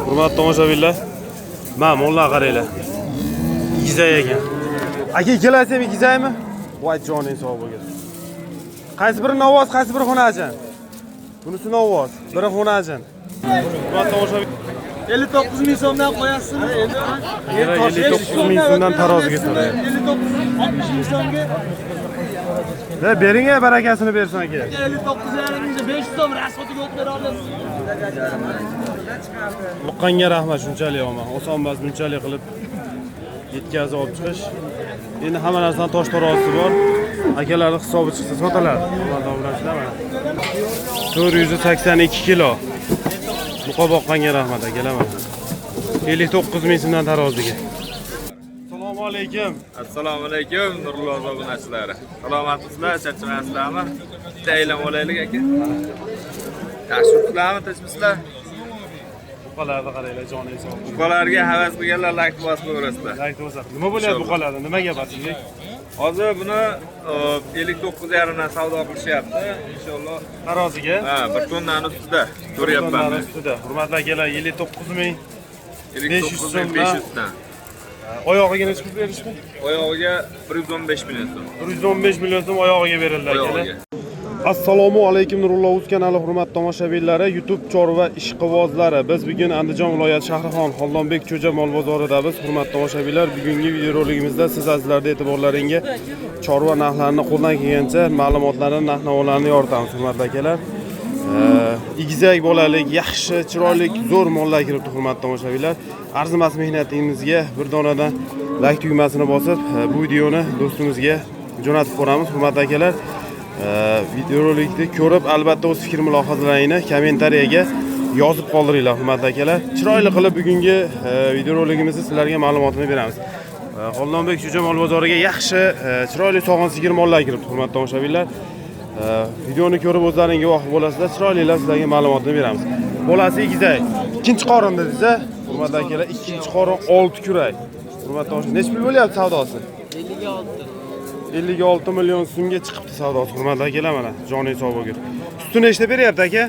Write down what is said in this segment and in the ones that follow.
Hurmatli tomoshabinlar, mana mollar qaranglar. Igizay ekan. Aka kelasizmi igizaymi? Voy joning sog' bo'lsin. Qaysi biri novoz, qaysi biri xonajin? Bunisi novoz, biri xonajin. Hurmatli tomoshabinlar, 59 ming so'mdan qo'yasizmi? Endi 59 ming so'mdan taroziga so'rayapti. 60 ming so'mga. Da bering barakasini bersin aka. 59,5 mingga 500 so'm rasxotiga o'tib bera olasiz. Luqqanga rahmat shunchalik omon. Oson emas bunchalik qilib yetkazib olib chiqish. Endi hamma narsadan tosh tarozisi bor. Akalarning hisobi chiqsa sotiladi. Xudodan bilasizlar mana. 482 kilo. Luqa boqqanga rahmat akalar mana. 59 ming so'mdan taroziga. Assalomu alaykum. Assalomu alaykum Nurullo obunachilari. Salomatmisizlar, charchamasizlarmi? Bitta aylan olaylik aka. Yaxshi turibsizlarmi, tinchmisizlar? Buqalarni qaranglar, joningiz sog' bo'lsin. Buqalarga havas qilganlar like bosib ko'rasizlar. Like bosib. Nima bo'lyapti buqalarda? Nimaga bosinglik? Hozir buni 59,5 dan savdo qilishyapti. Inshaalloh Taroziga? ha, 1 tonnani ustida ko'ryapman. Hurmatli akalar, 59 ming 59 ming 500 dan. Oyog'iga necha pul berishdi? Oyog'iga 115 million so'm. 115 million so'm oyog'iga berildi akalar. Oyog'iga. Assalomu alaykum Nurullo uz kanali hurmatli tomoshabinlari, YouTube chorva ishqibozlari. Biz bugun Andijon viloyati Shahrixon Xoldonbek Cho'ja mol bozoridamiz. Hurmatli tomoshabinlar, bugungi videorolikimizda siz azizlarning e'tiborlaringizga chorva narxlarini qo'ldan kelgancha ma'lumotlarni, narx-navolarni yoritamiz hurmatli akalar. Igizak bolalik, yaxshi, chiroyli, zo'r mollar kiribdi hurmatli tomoshabinlar. Arzimas mehnatingizga bir donadan like tugmasini bosib, bu videoni do'stimizga jo'natib qo'yamiz hurmatli akalar. Videorolikni ko'rib, albatta o'z fikr mulohazalaringizni kommentariyaga yozib qoldiringlar hurmatli akalar. Chiroyli qilib bugungi videorolikimizni sizlarga ma'lumotini beramiz. Xoldonbek Cho'ja mol bozoriga yaxshi, chiroyli sog'on sigir mollar kiribdi hurmatli tomoshabinlar. Videoni ko'rib o'zlaringiz guvoh bo'lasizlar, chiroylilar sizlarga ma'lumotini beramiz. Bolasi igizay. Ikkinchi qorin dedingiz-a? Hurmatli akalar, ikkinchi qorin 6 kurak. Hurmatli tomoshabinlar, necha pul bo'lyapti savdosi? 56 million so'mga chiqibdi savdosi hurmatli akalar mana. Joningiz sog' bo'lsin. Sutini nechta beryapti aka?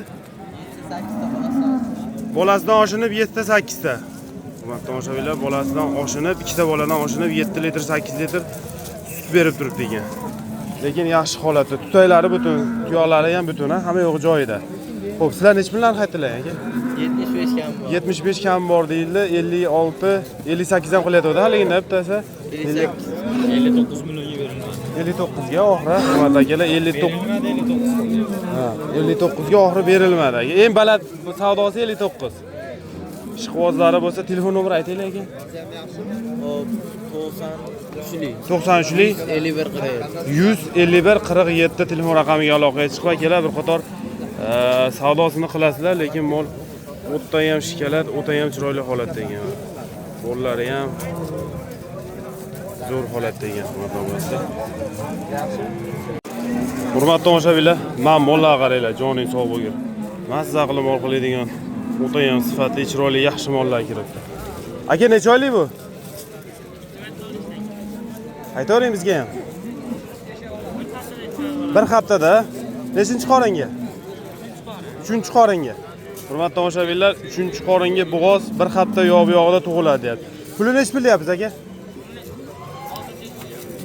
8 bolasidan oshinib 7 ta 8 ta. Hurmatli tomoshabinlar, bolasidan oshinib, ikkita boladan oshinib 7 litr 8 litr sut berib turibdi ekan. Lekin yaxshi holatda, tutaylari butun, tuyoqlari ham butun, hamma yo'q joyida. Xo'p, sizlar nech pullarni qaytdilar aka? 75 kam bor. 75 kam bor deyildi, 56, 58 dan qilyapti haligina bittasi. 59 millionga berilgan. 59 ga oxiri, hurmatli akalar, 59. Ha, 59 ga oxiri berilmadi aka. Eng baland savdosi 59. Ishqibozlari bo'lsa, telefon nomeri aytaylik aka. Hop, 93lik 151 47 telefon raqamiga aloqaga chiqib akalar, bir qator savdosini qilasizlar, lekin mol o'tda ham shikalat, o'ta ham chiroyli holatda ekan. Bollari ham zo'r holatda ekan, hurmatli tomoshabinlar, men mollarga qaranglar, joning sog' bo'lsin. Mazza qilib mol qiladigan, o'ta ham sifatli, chiroyli, yaxshi mollar kiribdi. Aka, necha oylik bu? Aytavering bizga ham. Bir haftada nechinchi qoringa? 3-qoringa. Hurmatli tomoshabinlar, 3-qoringa bo'g'oz bir hafta yo'q-yo'g'ida tug'iladi deyapti. Puli nech pul deyapsiz aka?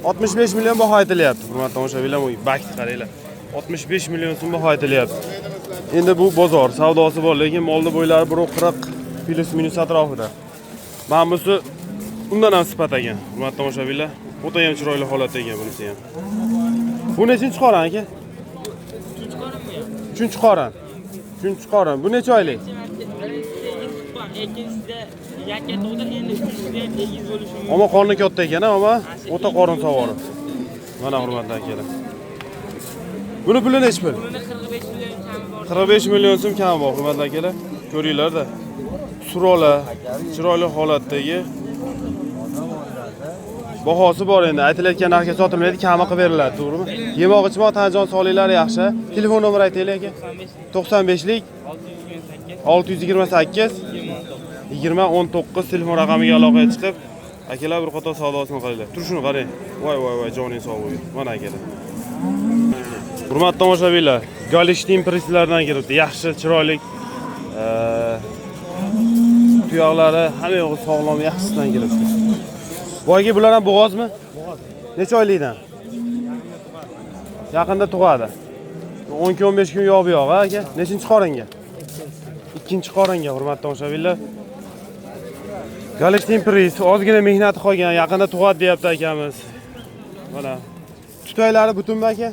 65 million baho aytilyapti. Hurmatli tomoshabinlar, bu bakni qaranglar. 65 million so'm baho aytilyapti. Endi bu bozor savdosi bor, lekin molni bo'ylari 140 plus minus atrofida. Mana bunisi undan ham sifat ekan. Hurmatli tomoshabinlar, o'ta ham chiroyli holatda ekan bunisi ham. Bu nechinchi qorin aka? 3-qorinmi? 3-qorin. 3-qorin. Bu necha oylik? Ikkinchisida yakka tug'di, endi uchinchisida ham egiz bo'lishi mumkin. Ammo qorni katta ekan, ammo o'ta qorin savori. Mana hurmatli akalar. Buni puli necha pul? Buni 45 million kami bor. 45 million so'm kami bor hurmatli akalar. Ko'ringlar-da. Surola, chiroyli holatdagi bahosi bor endi. Aytilayotgan narxga sotilmaydi, kami qilib beriladi, to'g'rimi? Yemoq-ichmoq tanjon soliqlari yaxshi. Telefon nomeri aytaylik aka. 95lik 628 2019 telefon raqamiga aloqaga chiqib, akalar bir qator savdosini qilinglar. Turishini qarang. Voy, joning sog' bo'lsin. Mana akalar. Hurmatli tomoshabinlar, Galishtin prinslardan kiribdi. Yaxshi, chiroyli tuyoqlari hamma yo'g'i sog'lom, yaxshisidan kelibdi. Bu aka bular ham bo'g'ozmi? Bo'g'oz. Necha oylikdan? Yaqinda tug'adi. 10-15 kun yo'q bu yo'q, aka. Nechinchi qoringa? Ikkinchi qoringa, hurmatli tomoshabinlar. Galishtin priz, ozgina mehnati qolgan, yaqinda tug'adi deyapti akamiz. Mana. Tutaylari butunmi aka?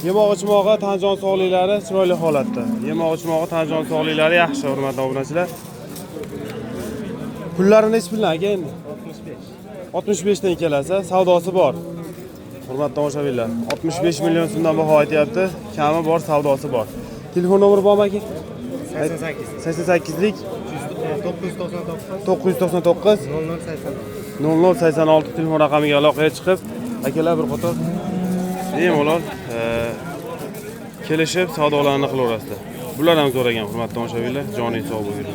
Yemoq ichmog'i, tan jon sog'liklari chiroyli holatda. Yemoq ichmog'i, tan jon sog'liklari yaxshi, hurmatli obunachilar. Pullari necha puldan aka endi? 65 dan kelasa, savdosi bor. Hurmatli tomoshabinlar, 65 million so'mdan baho aytyapti, kami bor, savdosi bor. Telefon nomeri bormi aka? 88lik 999 0086 telefon raqamiga aloqaga chiqib, akalar bir qator bemalol kelishib savdolarni qilaverasizlar. Bular ham so'ragan, hurmatli tomoshabinlar, joningiz sog' bo'lsin.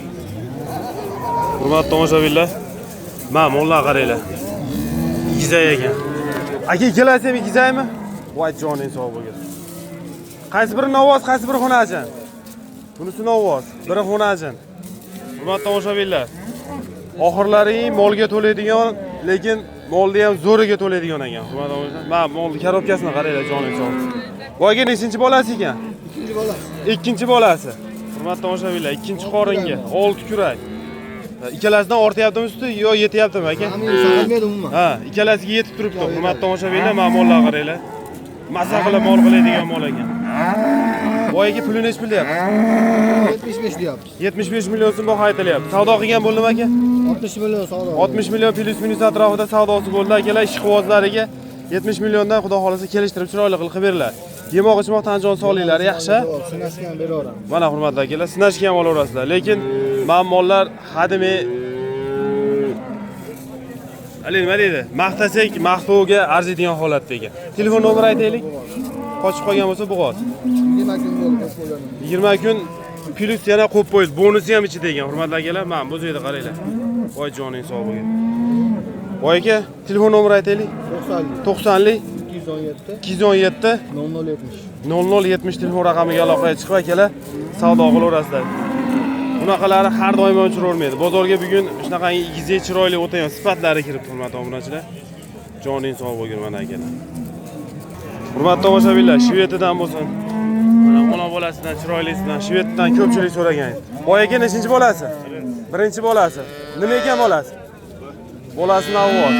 Hurmatli tomoshabinlar, mana mollar qaranglar. Gizay ekan. Aka kelasizmi igizaymi? Voy joningiz sog' bo'lsin. Qaysi biri novoz, qaysi biri xonajin? Bunisi novoz, biri xonajin. Hurmatli tomoshabinlar, oxirlari molga to'laydigan, lekin molni ham zo'riga to'laydigan ekan. Hurmatli tomoshabinlar, mana molni korobkasini qaranglar, joningiz sog' bo'lsin. Voyga nechinchi bolasi ekan? Ikkinchi bolasi. Ikkinchi bolasi. Hurmatli tomoshabinlar, ikkinchi qoringa, 6 kurak. Ikkalasidan ortyaptimi suti yo yetyaptimi aka? Saqalmaydi umuman. Ha, ikkalasiga yetib turibdi. Hurmatli tomoshabinlar, mana mollar qaranglar. Masa qilib mol qiladigan mol ekan. Voyga puli necha pul deyapti? 75 deyapti. 75 million so'm baho aytilyapti. Savdo qilgan bo'ldimi aka? 60 million savdo. 60 million plus minus atrofida savdosi bo'ldi akalar. Ishqibozlariga 70 milliondan xudo xolasa kelishtirib chiroyli qilib beriladi. Yemoq ichmoq tan jon sog'liklari yaxshi. Sinashgan beraveramiz. Mana hurmatli akalar, sinashga ham olaverasizlar. Lekin men mollar hadimi nima deydi? Maqtasak, maqtovga arziydigan holatda ekan. Telefon nomeri aytaylik. Qochib qolgan bo'lsa bo'g'oz. 20 kun bo'ldi qo'ygan. 20 kun plus yana qo'yib qo'ydi. Bonusi ham ichida ekan. Hurmatli akalar, mana bu yerda qaranglar. Voy joning sog' bo'lsin. Voy aka, telefon nomeri aytaylik. 90lik 217 0070 telefon raqamiga aloqaga chiqib akalar savdo qilaverasizlar. Bunaqalari har doim o'chiravermaydi. Bozorga bugun shunaqangi igizay chiroyli o'tagan sifatlari kiribdi, hurmatli obunachilar. Joning sog' bo'lsin mana akalar. Hurmatli tomoshabinlar, Shvetidan bo'lsin. Mana ona bolasidan, chiroylisidan, Shvetidan ko'pchilik so'ragan. Voy aka, nechinchi bolasi? Birinchi bolasi. Nima ekan bolasi? Bolasi navoz.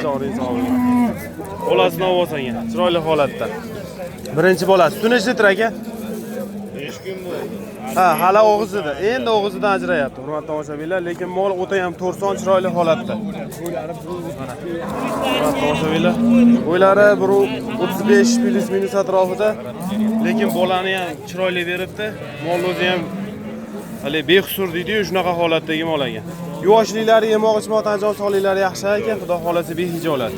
Joning sog' bo'lsin. Bolasi navoz ekan, chiroyli holatda. Birinchi bolasi. Sut necha litr aka? 5 kun bo'ldi. Ha, hali og'izida. Endi og'izidan ajrayapti, hurmatli tomoshabinlar, lekin mol o'ta ham to'rson chiroyli holatda. Hurmatli tomoshabinlar, bo'ylari 135 plus minus atrofida, lekin bolani ham chiroyli beribdi. Mol o'zi ham hali behusur deydi-yu, shunaqa holatdagi mol ekan. Yoshliklari, yemoq ichmoq tan jon sog'liklari yaxshi ekan, xudo xolasa behijolat.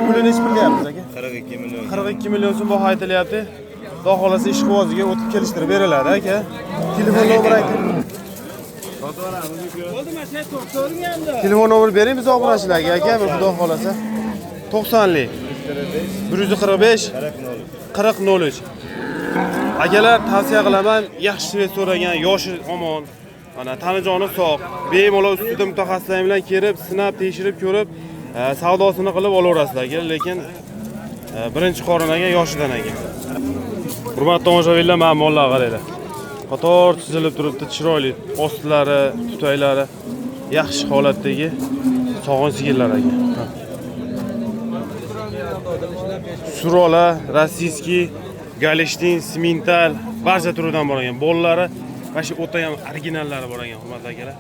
Puli necha pul deyapsiz aka? 42 million. 42 million so'm baho aytilyapti. Xudo xolasa ishqiboziga o'tib kelishtirib beriladi aka. Telefon nomeri ayting. Telefon nomeri bering biz obunachilarga aka, xudo xolasa. 90lik 145 4003. Akalar, tavsiya qilaman, yaxshi shvet so'ragan, yoshi omon, mana tani joni sog', bemalol ustida mutaxassislar bilan kelib, sinab, tekshirib ko'rib, savdosini qilib olaverasizlar, lekin birinchi qorin ekan, yoshidan ekan. Hurmatli tomoshabinlar, mana mollar qaranglar. Qator tizilib turibdi, chiroyli, ostlari, tutaylari yaxshi holatdagi sog'on sigirlar ekan. Surola, rossiyskiy, galishtin, simental, barcha turidan bor ekan. Bollari mana shu o'ta ham originallari bor ekan, hurmatli akalar.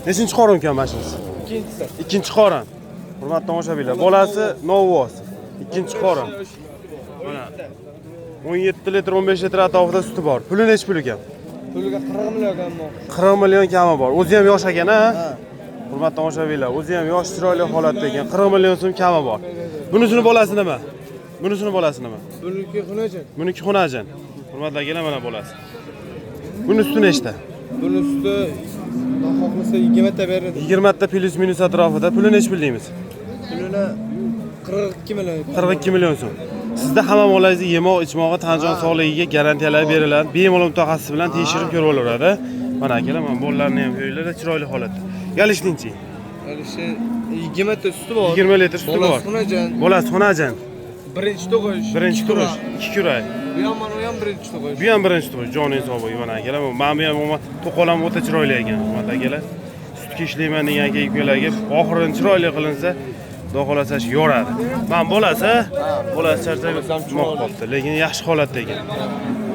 Nechinchi qorin ekan mana shunisi? Ikkinchi qorin. Hurmatli tomoshabinlar, bolasi novoz. Ikkinchi qorin. Mana 17 litr, 15 litr atrofida suti bor. Puli necha pul ekan? Puliga 40 million ekan. 40 million kami bor. O'zi ham yosh ekan, ha? Hurmatli tomoshabinlar, o'zi ham yosh, chiroyli holatda ekan. 40 million so'm kami bor. Bunisini bolasi nima? Bunisini bolasi nima? Buniki xunajin. Buniki xunajin. Hurmatli akalar, mana bolasi. Buni usti nechta? Buni usti xohlasa 20 ta beradi. 20 ta plus minus atrofida. Puli necha pul deymiz? Pulini 42 million. 42 million so'm. Sizda hamma molangizni yemoq, ichmog'i, tan jon sog'ligiga garantiyalar beriladi. Bemalol mutaxassis bilan tekshirib ko'rib olaveradi. Mana akalar, mana bolalarni ham ko'ylari chiroyli holatda. Galishninchi? Alishi 20 ta suti bor. 20 litr suti bor. Xunajon. Bolasi xunajon. Birinchi tug'ish. Birinchi tug'ish, 2 kurak. Bu ham mana bu ham birinchi tug'ish. Bu ham birinchi tug'ish, joning hisobiga mana akalar. Mana bu ham umuman to'qolam o'ta chiroyli ekan, hurmatli akalar. Sutga ishlayman degan aka-ukalarga oxirini chiroyli qilinsa, xudo xolasa yoradi. Mana bolasi charchab moq qolibdi, lekin yaxshi holatda ekan.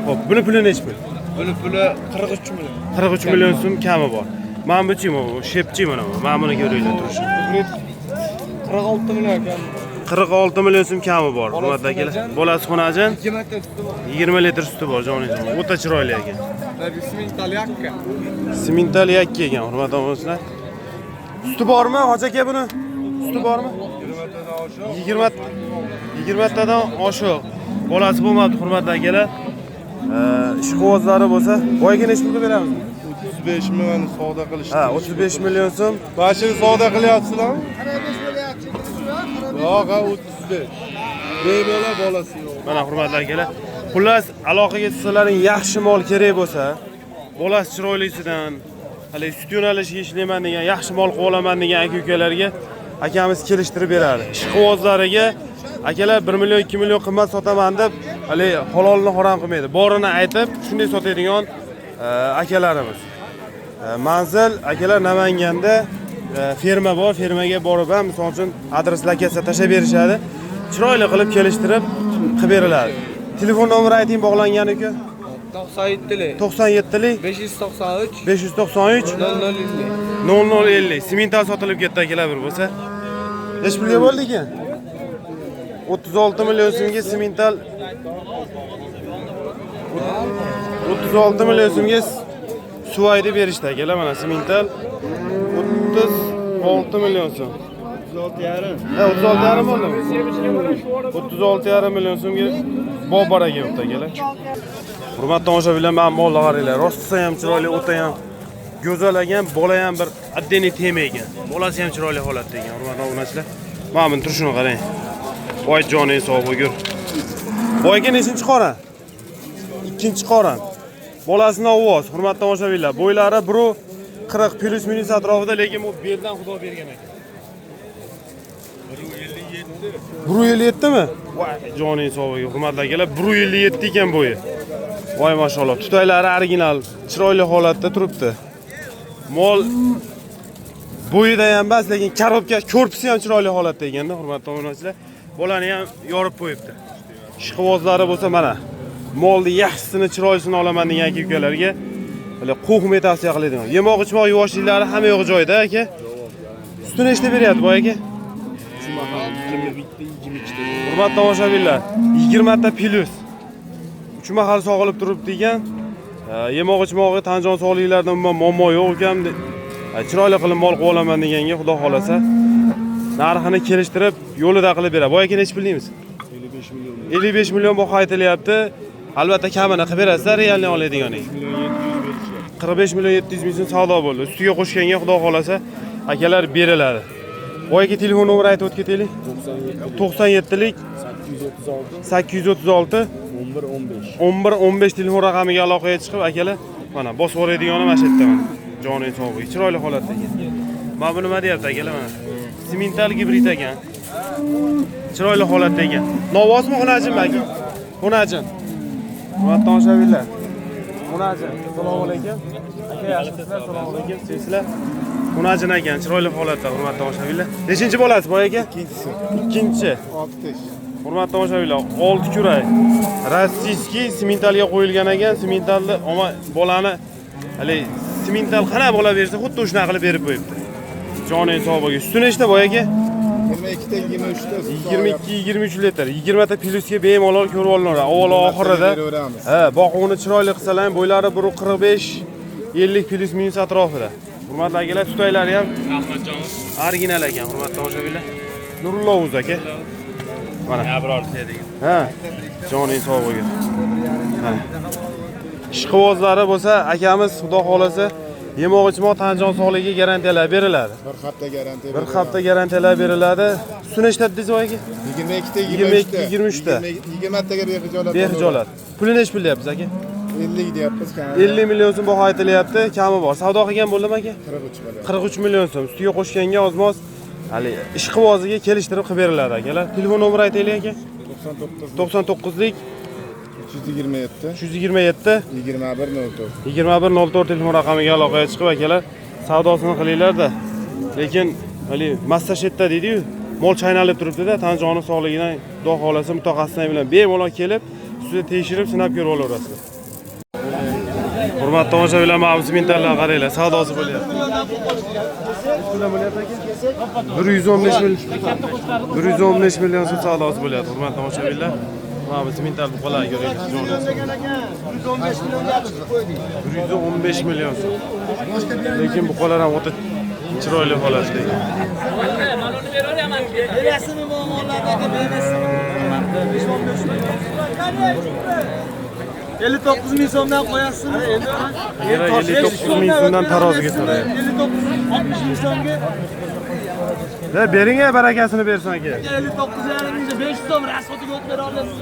Xo'p, buni puli necha pul? Buni puli 43 million. 43 million so'm kami bor. Mana bu chimi, shepchi mana bu. Mana buni ko'ringlar turishi. 46 million ekan. 46 million so'm kami bor, hurmatli akalar. Bolasi xunajon, 20 ta suti bor. 20 litr suti bor, joningiz. O'ta chiroyli ekan. Simental yakka. Simental yakka ekan, hurmatli do'stlar. Suti bormi, hoji aka buni? Suti bormi? 20 tadan oshiq. Bolasi bo'lmadi, hurmatli akalar. Ishqibozlari bo'lsa, boyaga necha pulga beramiz? 35 million savdo qilishdi. Ha, 35 million so'm. Bashir savdo qilyapsizlarmi? 35. Bemalol bolasi yo'q. Mana hurmatli akalar. Xullas, aloqaga chiqsalaring yaxshi mol kerak bo'lsa, bolasi chiroylisidan, hali sut yo'nalishiga ishlayman degan, yaxshi mol qilib olaman degan aka-ukalarga akamiz kelishtirib beradi. Ishqibozlariga akalar 1 million, 2 million qimmat sotaman deb, hali halolni harom qilmaydi. Borini aytib, shunday sotadigan akalarimiz. Manzil akalar Namanganda ferma bor, fermaga borib ham, misol uchun adres lokatsiya tashab berishadi. Chiroyli qilib kelishtirib qilib beriladi. Telefon nomeri ayting, bog'langani-ku. 97lik 97lik 593 593 0050. Simental sotilib ketdi akalar bir bo'lsa. Necha pulga bo'ldi ekan? 36 million so'mga simental 36 million so'mga suvaydi berishdi akalar, mana simental 36 million so'm. 36,5. Ha, 36,5 bo'ldimi? 36,5 million so'mga bobor aka o'tdi akalar. Hurmatli tomoshabinlar, men molni qaranglar. Rosti ham chiroyli, o'ta ham go'zal ekan, bola ham bir addeniy tema ekan. Bolasi ham chiroyli holatda ekan. Hurmatli obunachilar, mana buni turishini qarang. Voy joning sog' bo'lgur. Boyga nechinchi qoran? Ikkinchi qoran. Bolasini ovoz, hurmatli tomoshabinlar. Bo'ylari 1.40 plus minus atrofida, lekin bu beldan xudo bergan ekan. 1.57 mi? Voy joning sog' bo'lgur. Hurmatli akalar, 1.57 ekan bo'yi. Voy mashallah, tutaylari original, chiroyli holatda turibdi. Mol bo'yida ham emas, lekin korobka, korpusi ham chiroyli holatda ekanda, hurmatli obunachilar. Bolani ham yorib qo'yibdi. Ishqibozlari bo'lsa mana, molni yaxshisini, chiroylisini olaman degan aka-ukalarga hali qo'xmay tavsiya qiladigan. Yemoq, ichmoq, yuvoshliklari hamma yo'q joyida aka. Sutini nechta beryapti boy aka? Hurmatli tomoshabinlar, 20 ta plus. 3 mahal sog'ilib turibdi ekan. Yemoq, ichmog'i, tan jon sog'liklaridan umuman muammo yo'q ekan. Chiroyli qilib mol qilib olaman deganga, xudo xolasa narxini kelishtirib, yo'lida qilib beradi. Boy aka necha pul deymiz? 55 million. 55 million baho aytilyapti. Albatta kamini qilib berasizlar, realni oladiganing. 45 million 700 ming so'm savdo bo'ldi. Ustiga qo'shganga xudo xolasa akalar beriladi. Boy aka telefon nomeri aytib o'tib ketaylik. 97lik 836 1115 telefon raqamiga aloqaga chiqib akalar mana bosib oladiganini mana shu yerda mana. Joning sog'lik, chiroyli holatda ekan. Mana bu nima deyapti akalar mana? Simental gibrid ekan. Chiroyli holatda ekan. Novvosmi, xunajinmi aka? Xunajin. Hurmatli tomoshabinlar. Xunajin. Assalomu alaykum. Aka, yaxshisizlar? Assalomu alaykum. Sizlar? Xunajin ekan, chiroyli holatda, hurmatli tomoshabinlar. Nechinchi bolasi boy aka? Ikkinchi. 6 tish. Hurmatli tomoshabinlar, 6 kurak. Rossiyskiy simentalga qo'yilgan ekan. Simentalni ama bolani hali simental qana bola bersa, xuddi shuna qilib berib qo'yibdi. Joning sog' bo'lsin. Suti nechta boy aka? 22 ta 23 ta. 22-23 litr. 20 ta plusga bemalol ko'rib olinadi. Avvalo oxirida. Ha, boquvni chiroyli qilsalar, bo'ylari 1.45 50 plus minus atrofida. Hurmatli akalar, tutaylari ham Ahmadjonov. original ekan, hurmatli tomoshabinlar. Nurullo o'z aka. Mana. Abror degan. Ha. Joning sog' bo'lsin. Mana. Ishqibozlari bo'lsa, akamiz xudo xolasa yemoq, ichmoq, tan jon sog'ligiga garantiyalar beriladi. Bir hafta garantiya. Bir hafta garantiyalar beriladi. Sut nechta dedingiz boy aka? 22 ta 22 23 ta. 20 taga behijolat. Behijolat. Puli nech pul deyapsiz aka? 50 deyapmiz. 50 million so'm baho aytilyapti, kami bor. Savdo qilgan bo'ldimi aka? 43 million. 43 million so'm. Ustiga qo'shganga ozmoz hali ish qivoziga kelishtirib qilib beriladi akalar. Telefon nomeri aytaylik aka. 99lik 327 327 2104. 2104 telefon raqamiga aloqaga chiqib akalar savdosini qilinglar-da. Lekin hali massashetda deydi-yu, mol chaynalib turibdi-da, tan joni sog'ligidan xudo xolasa mutaxassislar bilan bemalol kelib, ustida tekshirib, sinab ko'rib olaverasizlar. Hurmatli tomoshabinlar, ma'lum mintalar qaranglar, savdosi bo'lyapti. Pullar bo'lyapti aka? 115 million. 115 million so'm savdosi bo'lyapti. Hurmatli tomoshabinlar, ma'lum mintalar buqalar ko'raylik. 115 million so'm. Lekin buqalar ham o'ta chiroyli holatda. Berasizmi muammolarga berasizmi? 59 ming so'mdan qo'yasizmi? Yana 59 ming so'mdan taroziga so'rayapti. 60 ming so'mga. Da bering-a, barakasini bersin aka. 59,5 mingga 500 so'm rasxotiga o'tib bera olasiz.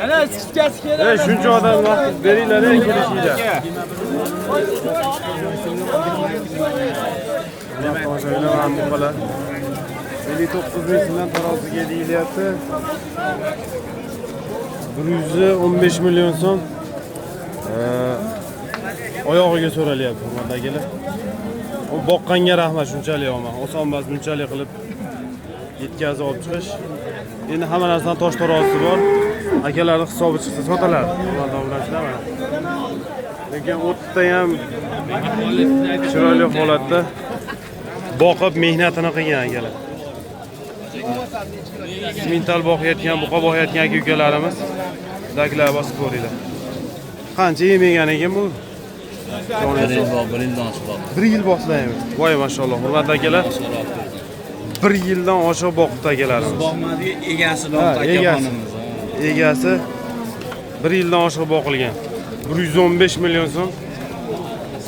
Ana sichkasi kerak. Shuncha odam vaqt beringlar, kelishinglar. Tomoshabinlar ham buqalar 59 ming so'mdan taroziga deyilyapti. 115 million so'm oyog'iga so'ralyapti hurmatdagilar. O boqqanga rahmat, shunchalik omad. Oson emas bunchalik qilib yetkazib olib chiqish. Endi hamma narsadan tosh tarozisi bor. Akalarning hisobi chiqsa sotiladi. Xudodan bilasizlar. Lekin o'tda ham chiroyli holatda boqib mehnatini qilgan akalar. Mental boqayotgan, buqa boqayotgan aka-ukalarimiz daklar bosib ko'ringlar. Qancha yemegan ekan bu? 1 yil boqlaymi? Voy maşallah. Hurmatli akalar. 1 yildan oshiq boqibdi akalarimiz. Boqmadi, egasi bor akaxonimiz. Egasi 1 yildan oshiq boqilgan. 115 million so'm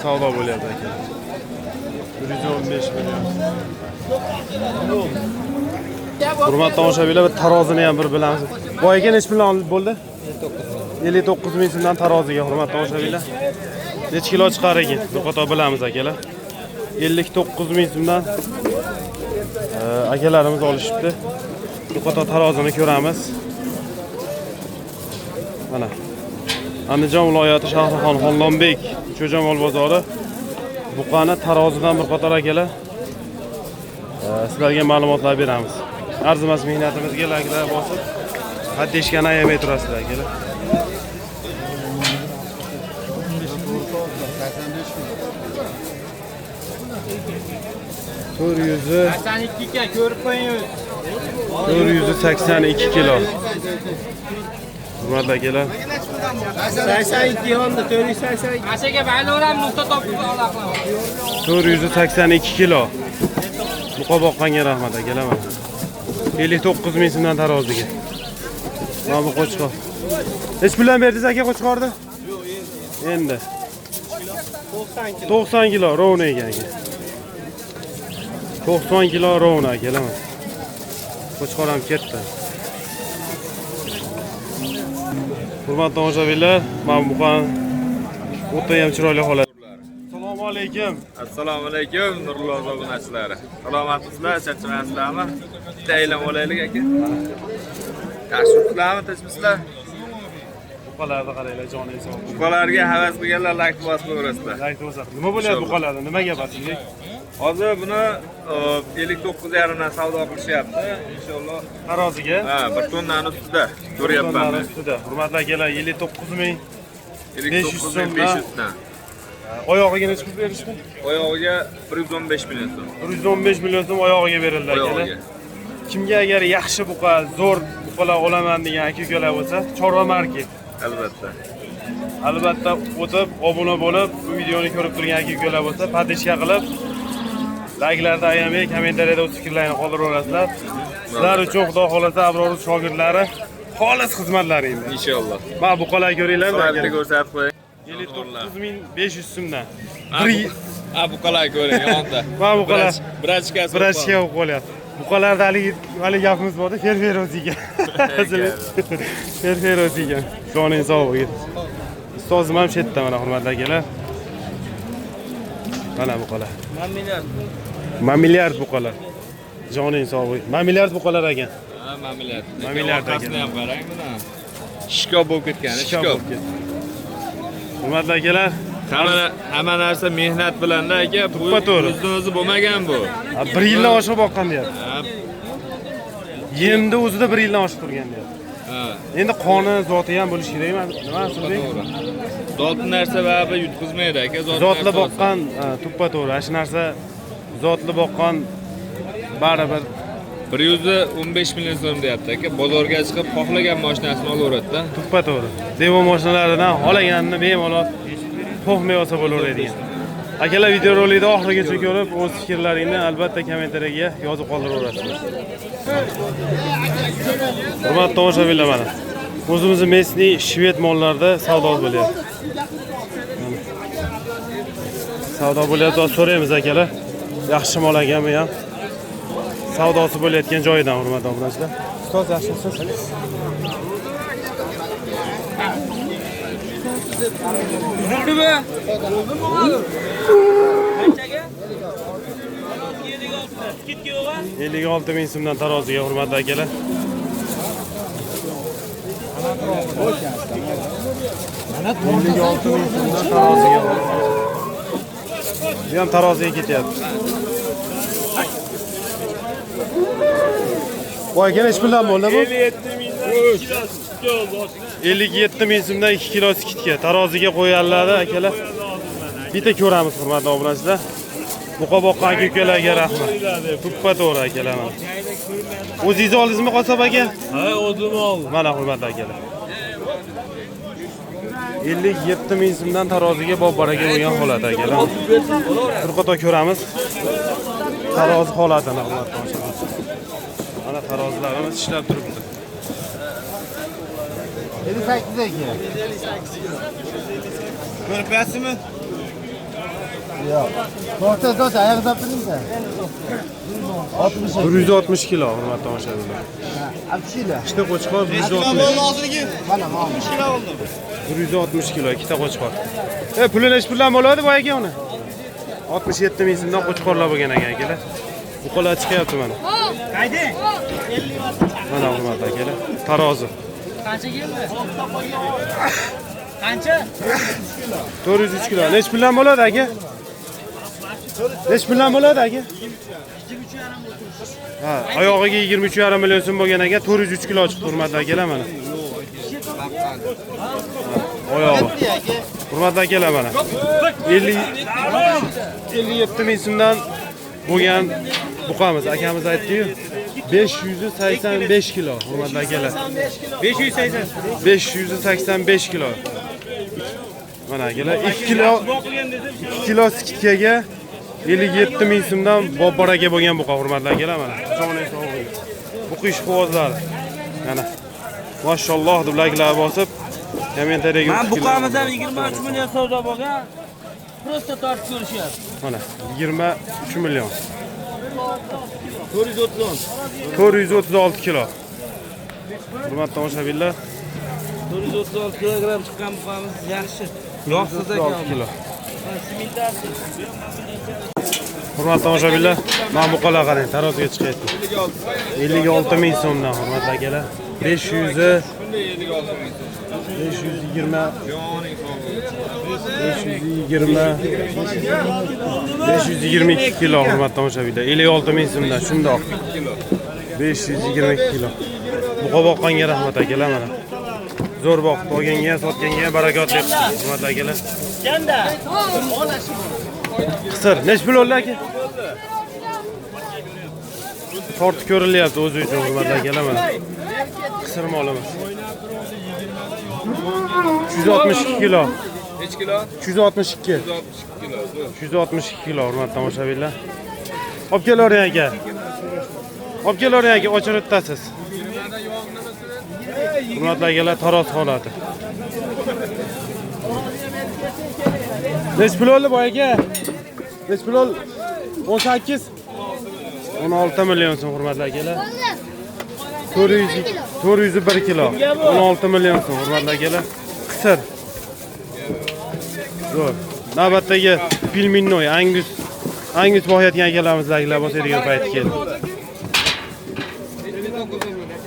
savdo bo'lyapti aka. 115 million. Hurmatli tomoshabinlar, tarozini ham bir bilamiz. Bu aka nech puldan bo'ldi? 59 ming so'mdan taroziga, hurmatli tomoshabinlar. Necha kilo chiqar ekan? To'xtatib bilamiz akalar. 59 ming so'mdan akalarimiz olishibdi. To'xtatib tarozini ko'ramiz. Mana. Andijon viloyati Shahrixon Xonlonbek Cho'jamol bozori. Buqani tarozidan bir qator akalar sizlarga ma'lumotlar beramiz. Arzimas mehnatimizga laglar bosib, haddeshgani ayamay turasizlar akalar. 82 ga ko'rib qo'ying. 482 kilo. Hurmatli akalar. 82 Honda 482. Asaga bayloram nuqta topib olasizlar. 482 kilo. Buqa boqqanga rahmat akalar. 59 ming so'mdan taroziga. Mana bu qo'chqor. Hech puldan berdingiz aka qo'chqorni? Yo'q, endi. 90 kilo rovna ekan aka. 90 kilo rovna kelaman. Qo'chqor ham ketdi. Hurmatli tomoshabinlar, mana bu qan o'ta ham chiroyli holat. Assalomu alaykum. Assalomu alaykum Nurullo obunachilari. Salomatmisizlar, charchamasizlarmi? Bitta aylan olaylik aka. Yaxshi uxlayapsizlarmi, tinchmisizlar? Buqalarni qaranglar, joningiz sog'. Buqalarga havas qilganlar like bosib ko'rasizlar. Like bosib. Nima bo'lyapti buqalarda? Nimaga bosinglik? Hozir buni 59,5 dan savdo qilishyapti. Inshaalloh Taroziga. ha, 1 tonnani ustida ko'ryapman. Hurmatli akalar, 59 ming 59,500 dan. oyog'iga necha pul berishdi? Oyog'iga 115 million so'm. 115 million so'm oyog'iga berildi akalar. Kimga agar yaxshi buqa, zo'r buqalar olaman degan aka-ukalar bo'lsa, Chorva market. Albatta. Albatta o'tib, obuna bo'lib, bu videoni ko'rib turgan aka-ukalar bo'lsa, podpishka qilib, like'larda ayamay, kommentariyada o'z fikrlarini qoldirasizlar. Sizlar uchun xudo xolasa Abror shogirdlari xolis xizmatlaringiz. Inshaalloh. Mana buqalar ko'ringlar. Suratga ko'rsatib qo'ying. 59,500 so'mdan. Bu qalay ko'ring yonda. Mana buqalar Brachkasi. Brachka qo'lyapti. Buqalarda hali gapimiz borda, fer o'ziga. Fer o'ziga. Joning sog' bo'lsin. Ustozim ham chetda mana hurmatli akalar. Mana buqalar. Milliard buqalar. Joning sog' bo'lsin. Milliard buqalar ekan. Ha, milliard. Milliard ekan. Orqasini ham qarang buni. Shikob bo'lib ketgan, shikob. Hurmatli akalar, Hamma narsa mehnat bilan-da aka. Bu o'zi bo'lmagan bu. 1 yildan oshiq boqqan deyapti. Ha, Yemni o'zida 1 yildan oshiq turgan deyapti. ha. Endi qoni zoti ham bo'lishi kerakmi? Nima Sulbek? Zotli narsa baribir yutqizmaydi aka. Zotli boqqan, tuppa to'g'ri. Shu narsa zotli boqqan baribir 115 million so'm deyapti aka. Bozorga chiqib xohlagan mashinasini olaveradi-da. tuppa to'g'ri. Devo mashinalaridan xohlaganini bemalol to'xmay olsa bo'laveradigan. Akalar videorolikni oxirigacha ko'rib, o'z fikrlaringni albatta kommentariyaga yozib qoldiraverasizlar. Hurmatli tomoshabinlar, mana o'zimizning mesni shved mollarida savdo bo'lyapti. Savdo bo'lyapti, so'raymiz akalar. Yaxshi mol ekanmi ham? Savdosi bo'layotgan joyidan, hurmatli obunachilar. Ustoz, yaxshimisiz? Uzildimi? Qanchaga? 56 ming so'mdan taroziga, hurmatli akalar. Mana 56 ming so'mdan taroziga. Bu ham taroziga ketyapti. Voy, gene ish bilan bo'ldimi? 57 ming so'mdan 2 kilo sikitga taroziga qo'yganlarni akalar. Bitta ko'ramiz, hurmatli obunachilar. Buqa boqqan aka-ukalarga rahmat. Tuppa to'g'ri akalar. O'zingiz oldingizmi Qosob aka? Ha, o'zim oldim. Mana hurmatli akalar. 57 ming so'mdan taroziga bobbaraka bo'lgan holat akalar. Bir qator ko'ramiz. Tarozi holatini hurmatli obunachilar. Mana tarozilarimiz ishlab turibdi. 58 aka. Ko'ryapsizmi? Yo'q. To'xta, ayog'ida turingda. 160 kilo hurmatli tomoshabinlar. Abshila. Ikkita qo'chqor 160. Mana 60 kilo oldi. 160 kilo ikkita qo'chqor. Pulini ish bilan bo'ladi boy aka uni. 67 ming so'mdan qo'chqorlar bo'lgan ekan akalar. Buqalar chiqyapti mana. Qayda? Mana hurmatli akalar. Tarozi. Qancha keldi? Qancha? 403 kilo. Nech bilan bo'ladi aka? Nech bilan bo'ladi aka? 23,5. Ha, oyog'iga 23,5 million so'm bo'lgan ekan, 403 kilo chiqdi hurmatli akalar mana. Oyog'i. Hurmatli akalar mana. 57 ming so'mdan bo'lgan buqamiz. Akamiz aytdi-yu, 585 kilo hurmatli akalar. 585 kilo. Mana akalar 2 kilo skitkaga 57 ming so'mdan bobboraga bo'lgan buqa hurmatli akalar mana. Joning sog' bo'ling. Buqa ishqibozlari. Mana. Mashalloh deb layklar bosib kommentariyaga Men buqamizdan 23 million savdo bo'lgan. Prosta tortib ko'rishyapti. Mana 23 million. 436. 436 kilo. Hurmatli tomoshabinlar, 436 kilogram chiqqan buqamiz yaxshi. Yog'siz ekan. 436 kilo. Hurmatli tomoshabinlar, mana buqalar qarang, taroziga chiqyapti. 56 ming so'mdan hurmatli akalar. 520 522 kilo hurmatli tomoshabinlar. 56 ming so'mdan shundoq. 522 kilo. Buqa boqqanga rahmat akalar mana. Zo'r boqib olganga, sotganga barakotli hurmatli akalar. Kanda. Qisir, nech pul oldi aka? Tortib ko'rilyapti o'zi uchun hurmatli akalar mana. Qisir molimiz. 262 kilo. Nech kilo? 262. 162 kilo. 262 kilo hurmatli tomoshabinlar. Olib kelavering aka. Olib kelavering aka, ochib o'tasiz. Hurmatli akalar, taroz holati. Nech pul oldi boy aka? Nech pul oldi? 18. 16 milyon so'm hurmatli akalar. 401 kilo. 16 milyon so'm hurmatli akalar. Qisir. Zo'r. Navbatdagi Pilminnoy Angus boyayotgan akalarimizdagilar bosadigan payti keldi.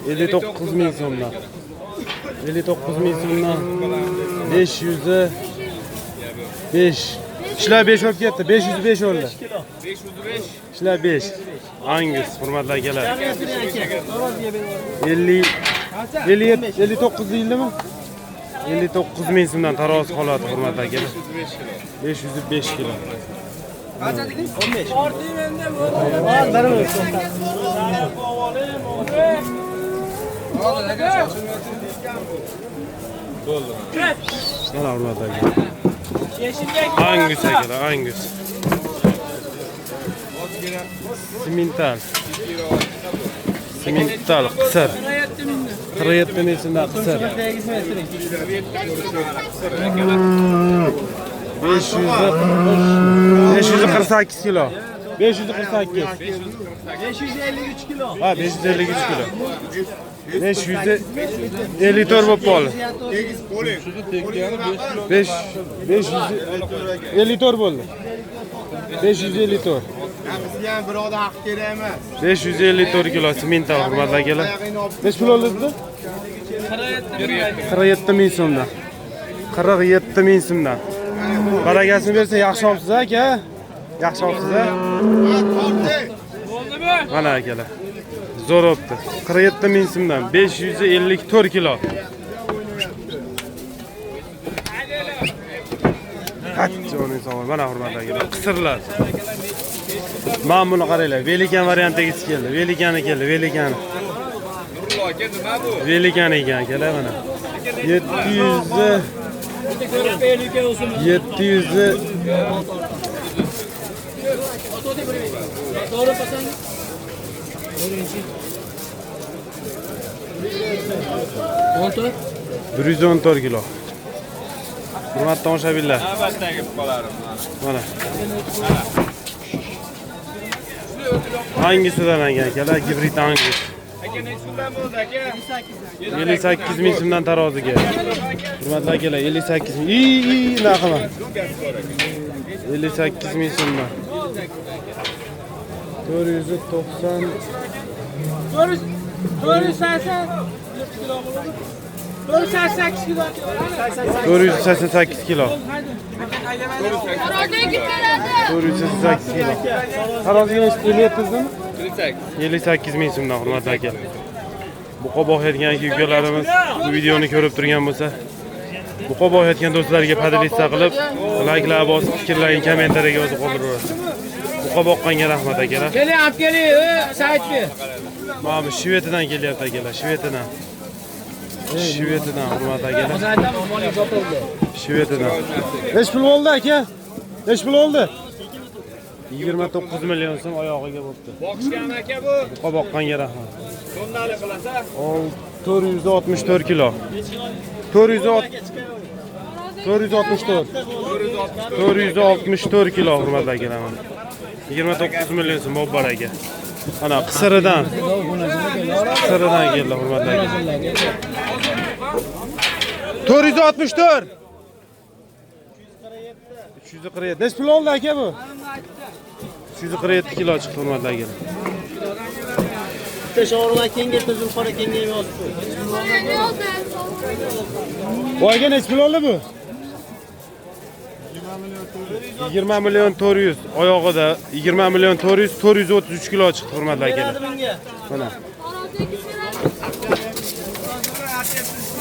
59 ming so'mdan. 59 ming so'mdan 500 5. Ishlar 5 olib ketdi. 505 oldi. 505. Ishlar 5. Angus hurmatli akalar. 50 59 yildimi? 59 ming so'mdan tarozi qoladi hurmatli akalar. 505 kilo. Mana hurmatli akalar. Angus akalar, Angus. Simental qisir. 47 ming so'mdan qisir. 548 kilo. 548. 553 kilo. Ha, 553 kilo. 554 bo'lib qoldi. 554 bo'ldi. 554. Bizga ham biroda haq kerak emas. 554 kilo simental hurmatli akalar. Nech pul oldingizda? 47 ming so'mdan. 47 ming so'mdan. Baragasini bersa yaxshi olibsiz aka. Yaxshi olibsiz a? Mana akalar. Zo'r o'pdi. 47 ming so'mdan 554 kilo. Qachon savob. Mana hurmatli akalar. Qisirlar. Mana buni qaranglar. Velikan variantidagisi keldi. Velikani keldi. Velikani. Velikani ekan akalar mana. 700 114 kilo. Hurmatli tomoshabinlar. Navbatdagi fuqarolarim. Mana. Hangisidan akalar? Gibrid Angus. Aka necha kundan bo'ldi aka? 58 ming so'mdan taroziga. Hurmatli akalar, 58 ming. Naqama. 58 ming so'mdan. 490 488 kilo. 488 kilo. Taroziga necha qilyapsizmi? 58 ming so'mdan hurmatli akalar. Buqa boyayotgan ukalarimiz bu videoni ko'rib turgan bo'lsa, buqa boyayotgan do'stlarga podpisa qilib, layklar bosib, fikrlaring kommentariyaga yozib qoldirasiz. Buqa boqqanga rahmat akalar. Keling, olib keling, Saidbek. Mana bu Shvetidan kelyapti akalar, Shvetidan. Shvetidan hurmatli akalar. Zaydam omoning zotildi. Shvetidan. Nech pul bo'ldi aka? Nech pul oldi? 29 million so'm oyog'iga bo'pti. Boqishgan aka bu. Buqa boqqanga rahmat. Tonnali qilasa? 464 kilo. 464 kilo hurmatli akalar. 29 million so'm bor aka. Ana qisiridan keldi hurmatli aka. 464. 347. Nech pul oldi aka bu? 347 kilo chiqdi hurmatli akalar. Sho'rlar kengaytirib yuqori kengayib yotibdi. Boyga nech pul oldi bu? 20 million 400 oyog'ida 20 million 400 433 kilo chiqdi hurmatli akalar. Mana.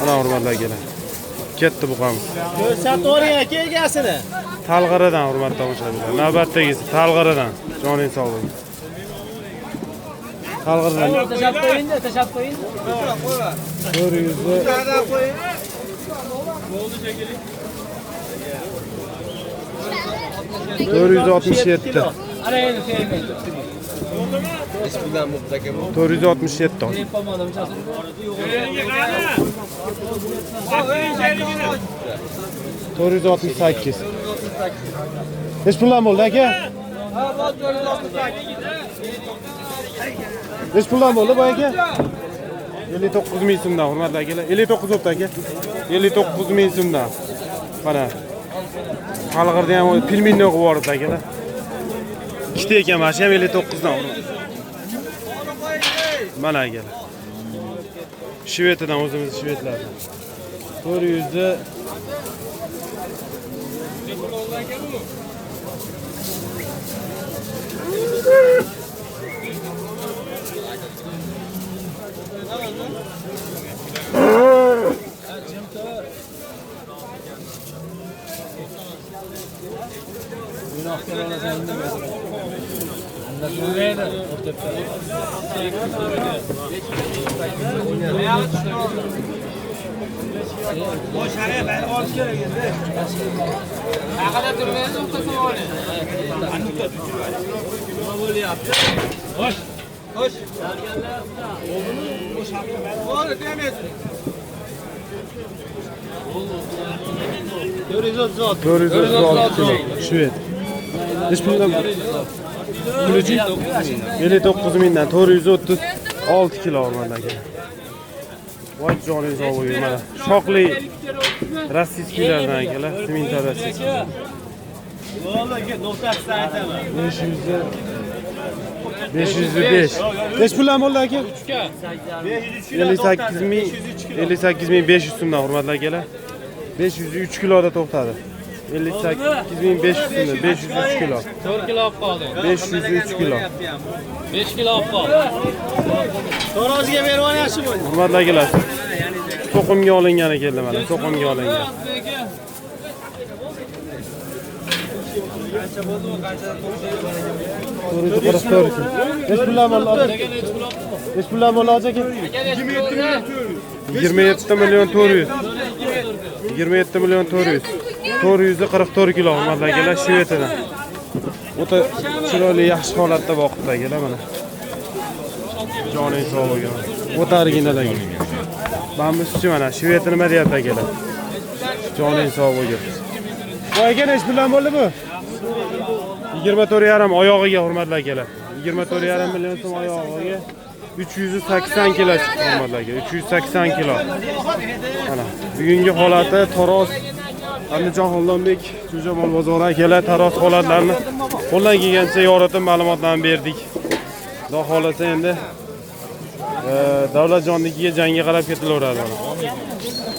Ana hurmatli akalar. Ketdi buqamiz. Ko'rsatvoring aka egasini. Talg'iradan hurmatli tomoshabinlar. Navbatdagisi Talg'iradan. Joning sog' bo'ling. Talg'iradan. Tashab qo'ying, tashab qo'ying. 467. Ana endi kelmaydi. 467. Yapamadım çatır. 468. Nech puldan bo'ldi aka? Neç puldan bo'ldi bu aka? 59 ming so'mdan hurmatli akalar. 59 bo'pti aka. 59 ming so'mdan. Mana. Qalg'irda ham pilminni o'qib yubordi akalar. Ikkita ekan mana shu ham 59 dan. Mana akalar. Shvetidan o'zimiz shvetlardan. 400 da Shvet. Neç puldan? Pulucu 59 mingdan 436 kilo olmadı. Voy joningiz o'g'il mana. Shoqli rossiyskilardan akalar, siminta rossiyski. Bo'ldi aka, to'xtatsa aytaman. 505. Neç puldan bo'ldi aka? 58 ming 500 so'mdan hurmatli akalar. 503 kiloda to'xtadi. 58.500 so'mdan 503 kilo. 4 kilo olib qoldi. 503 kilo. 5 kilo olib qoldi. Xo'roziga berib yaxshi bo'ldi. Hurmatli akalar. So'qimga olingani keldi mana. So'qimga olingan. To'g'ri 44. Neç puldan bo'ldi? Neç puldan bo'ldi aka? 27 milyon 400. 27 milyon 400. 444 kilo hurmatli akalar shvetidan. O'ta chiroyli yaxshi holatda boqibdi akalar mana. Joningiz sog' bo'lsin. O'ta original aka. Bambuschi mana shveti nima deyapti akalar? Joningiz sog' bo'lsin. Bu aka nech puldan bo'ldi bu? 24,5 oyog'iga hurmatli akalar. 24,5 million so'm oyog'iga 380 kilo chiqdi hurmatli aka. 380 kilo. Mana bugungi holati Taroz Andijon Xonlonbek Jo'jamol bozori akalar taroz holatlarini qo'ldan kelgancha yoritib ma'lumotlarni berdik. Xudo xolasa endi Davlatjonnikiga jangga qarab ketilaveradi.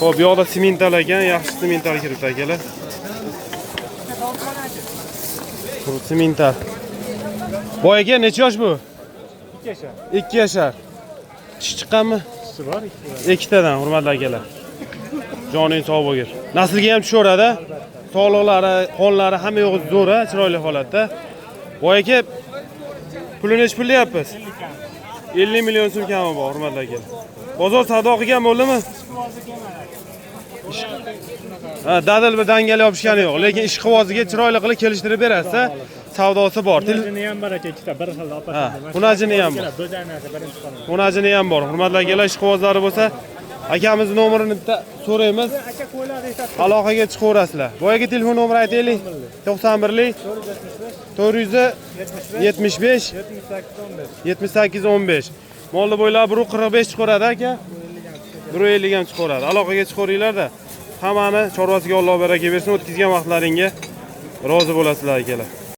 Xo'p, bu yoqda simental ekan, yaxshi simental kiribdi akalar. Simental. Bu aka necha yosh bu? 2 yashar. 2 yashar. Tish chiqqanmi? Tishi bor, ikkitadan hurmatli akalar. Joningiz sog' bo'lsin. Naslga ham tushaveradi. Sog'liqlari, qonlari hamma yo'g'i zo'r, chiroyli holatda. Bu aka pulini nech pul deyapsiz? 50 million so'm kami bor, hurmatli akalar. Bozor savdo qilgan bo'ldimi? Ha, dadil bir dangal yopishgani yo'q, lekin ish qivoziga chiroyli qilib kelishtirib berasiz. Savdosi bor. Xunajini ham bor aka, ikkita bir xil opasi. Ha, xunajini ham bor. Bo'janasi birinchi xonada. Xunajini ham bor. Hurmatli akalar, ish qivozlari bo'lsa, akamiz nomerini bitta so'raymiz. Aka qo'ylar aytadi. Aloqaga chiqaverasizlar. Bu yerga telefon nomeri aytaylik. 91lik 475 7815. Molli bo'ylar 145 chiqaradi aka. 150 ham chiqaradi. Aloqaga chiqaveringlar-da. Hammani chorvasiga Alloh baraka bersin. O'tkazgan vaqtlaringga rozi bo'lasizlar akalar.